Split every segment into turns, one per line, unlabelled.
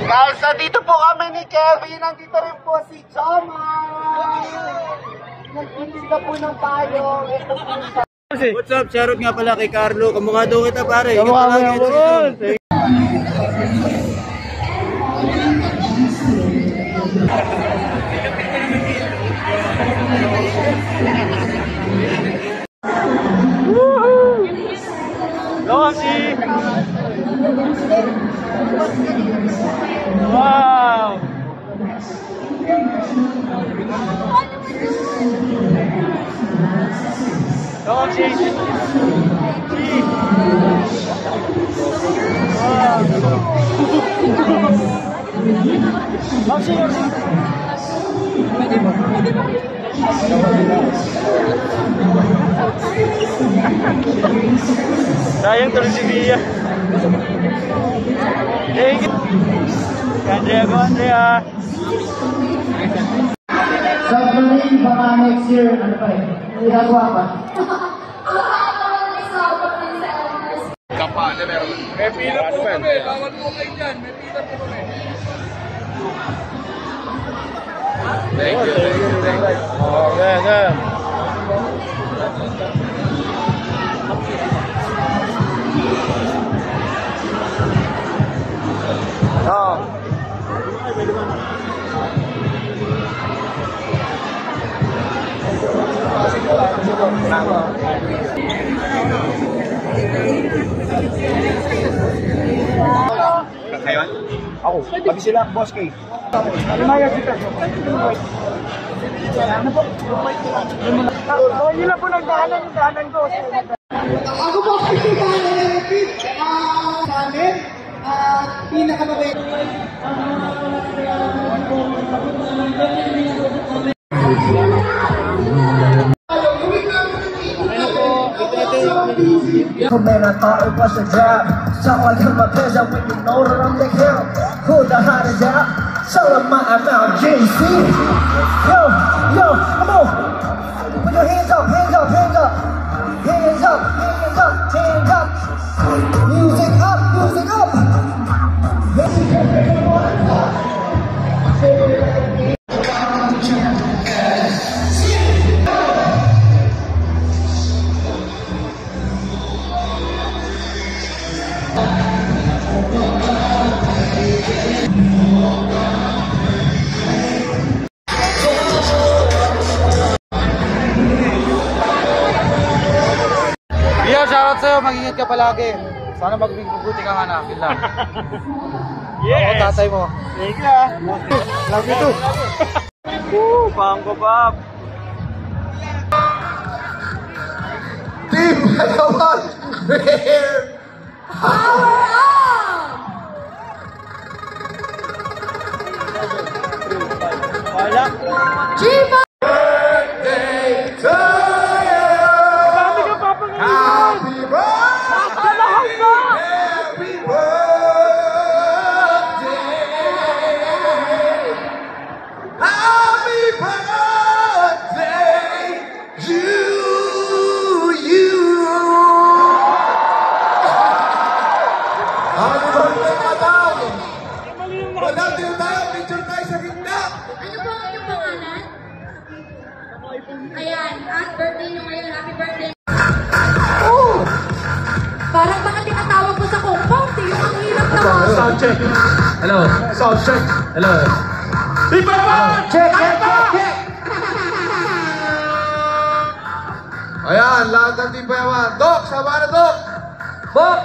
Guys, nandito po kami ni Kevin. Nandito rin po si Choma. Nagtitinda po ng tayo.
What's up? Shoutout nga pala kay Carlo. Kamukha daw kita pare.
Kamukha mo yun.
Wow! Sayang tuloy si Bia. Thank you. Andrea.
Submarine, baka next year, ano pa eh, ginagawa pa.
Kapal, meron. May pila po kami, bawal po kayo dyan, may pila po kami. Thank you.
Okay.
Ngayon?
Ako, pag sila, boss kay. Mayag kita. Ano po? Yun lang po nagdahanan yung dahanan ko.
Ako po kasi repeat sa amin, pinakamabait.
Man, I thought it was a job. So I cut my pants out when you know that I'm the hero. Who the hottest out? Show them my amount, JC. Yo, come on. Put your hands up, hands up, hands up. Hands up, hands up, hands up. Music up, music up.
Shoutout sa'yo, mag-ingat ka palagi. Sana magbubuti kang anak, yun lang. Yes! Ako tatay mo. Thank you ah. Love you too. Woo, Pangko Bob.
Team Palawan, Rare Power Up!
Wala.
G5! Birthday to you! Happy birthday!
Sound check. Hello. Sound check. Hello. Iba naman!
Check, check, check, check!
Ayan, lahat ng Team Payaman. Dok, sama na Dok!
Bok!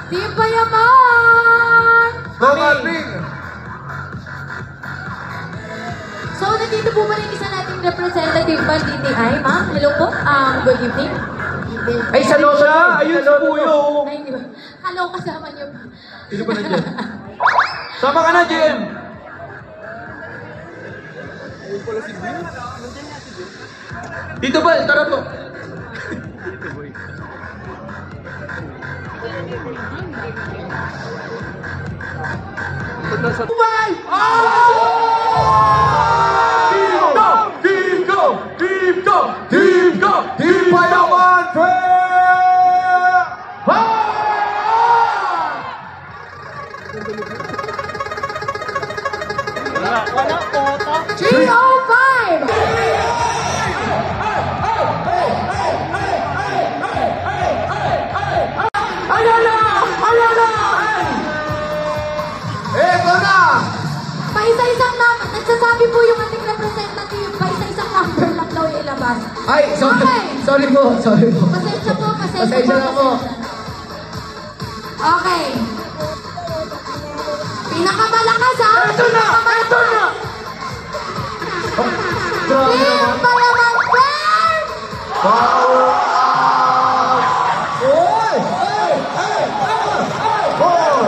Team Payaman!
Dok Alvin!
So, nandito po ba yung isa nating representative ba, DTI, ma'am? Hello po, good evening.
Ay, sa lolo siya!
Ayun si Puyo!
Ay, di ba? Hello, kasama niyo po.
Sino ba nandiyan? Sama ka na, Jem! Dito ba? Tara po! Team Payaman! Eto na!
Paisa-isang number, nagsasabi po yung ating representative, paisa-isang number lang daw ilabas.
Ay, sorry.
Okay.
Sorry po, sorry po.
Pasensya po,
Pasensya na po.
Okay. Pinakamalakas ha?
Ito na! Ito na! Grabe
Team
naman.
Payaman Fair!
Power up!
Oy! Ay! Ay!
Four!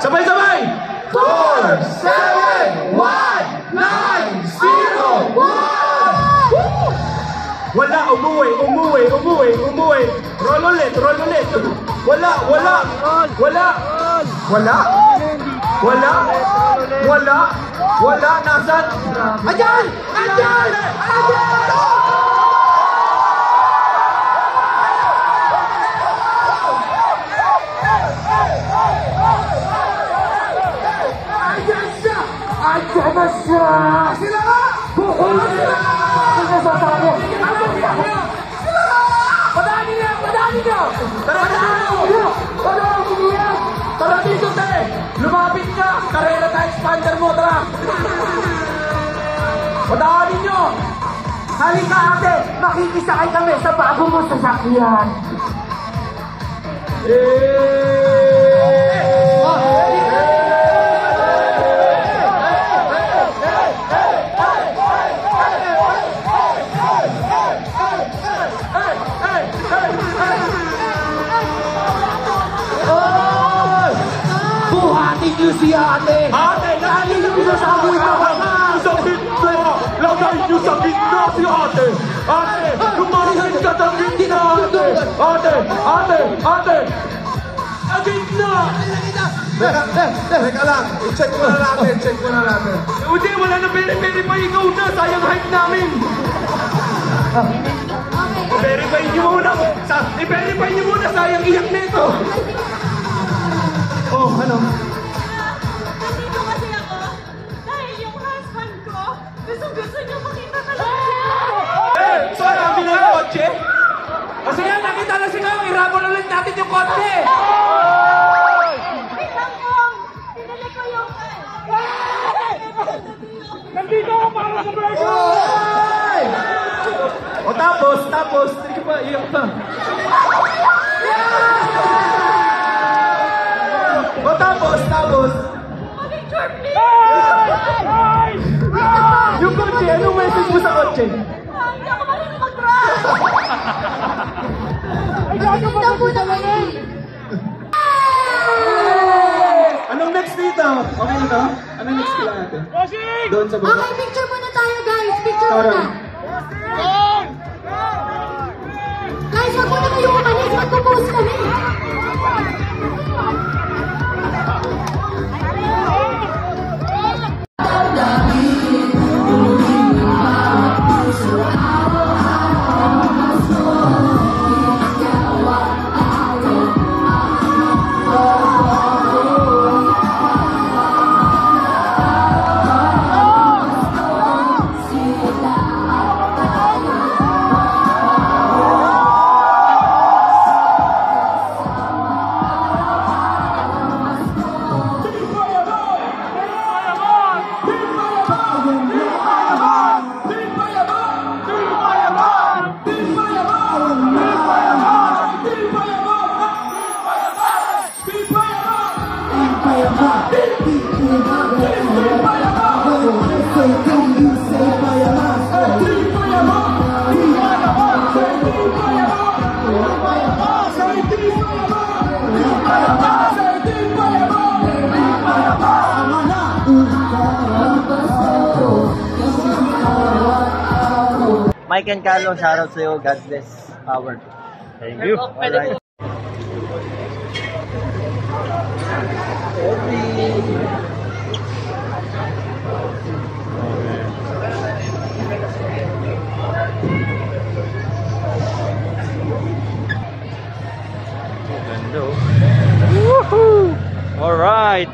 Sabay-sabay! 4, 7, 1, 9, 0, 1! Wala, umuwi. Roll ulit. Wala. Nasaan? Ayan! Sila nga! Padali niyo! Tara dito, te! Lumapit ka! Karera na expander mo, tara! Padali niyo!
Halika ate! Makikisakay kami sa bago mo sasakyan. Buhatin niyo si ate!
Ate, lagi niyo sinasabi na sa gitna! Lagay niyo sa gitna si ate! Ate, lumapit ka sa gitna, ate! Ate! Sa gitna! Teka lang, i-check mo na natin. Hindi, wala na verify ikaw na, sayang hype namin! I-verify niyo muna, sayang iyak nito! Oh, ano?
Nandito kasi ako dahil yung husband ko gusto niya makita talaga.
So, nabi na yung kotse? Kasi yan, nakita na siya ngayon, irabon ulit natin yung kotse!
Wait lang yung pinili ko yung
Nandito ako para sa burger! O tapos, hindi ka pa, iyak pa. O tapos.
picture please.
Yung kotse, anong message mo sa kotse?
Hindi ako marunong mag-drive.
Maganda po naman eh.
Anong next dito? Okay na to? Anong next kila natin? Doon sa baba.
Okay, picture muna tayo guys. Picture muna. Guys, wag muna kayo umalis. Magpo-post kami.
Mike and Carlo, shoutout sa'yo. God bless. Power.
Thank you.
Alright.
Ganda oh. Woohoo! Alright.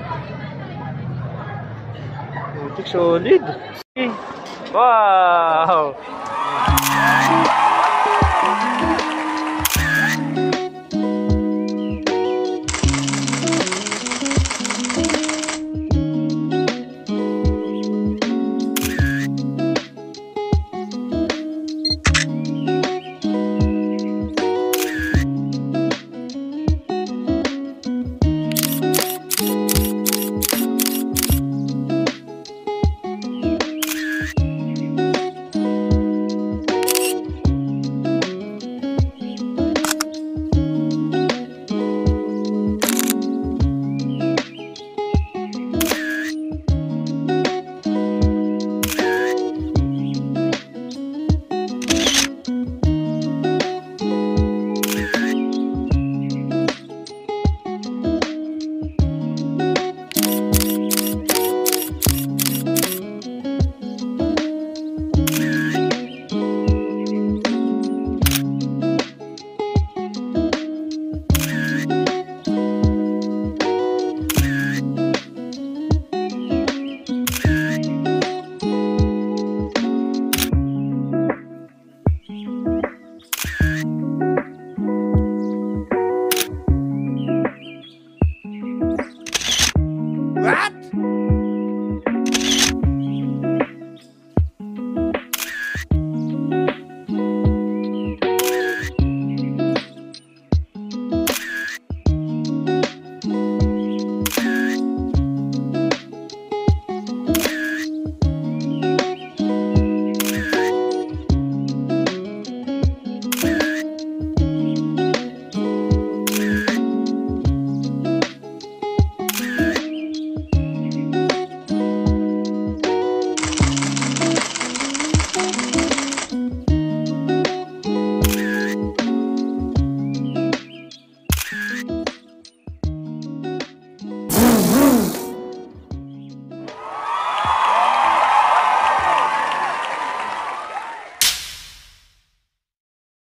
Putik solid. Wow!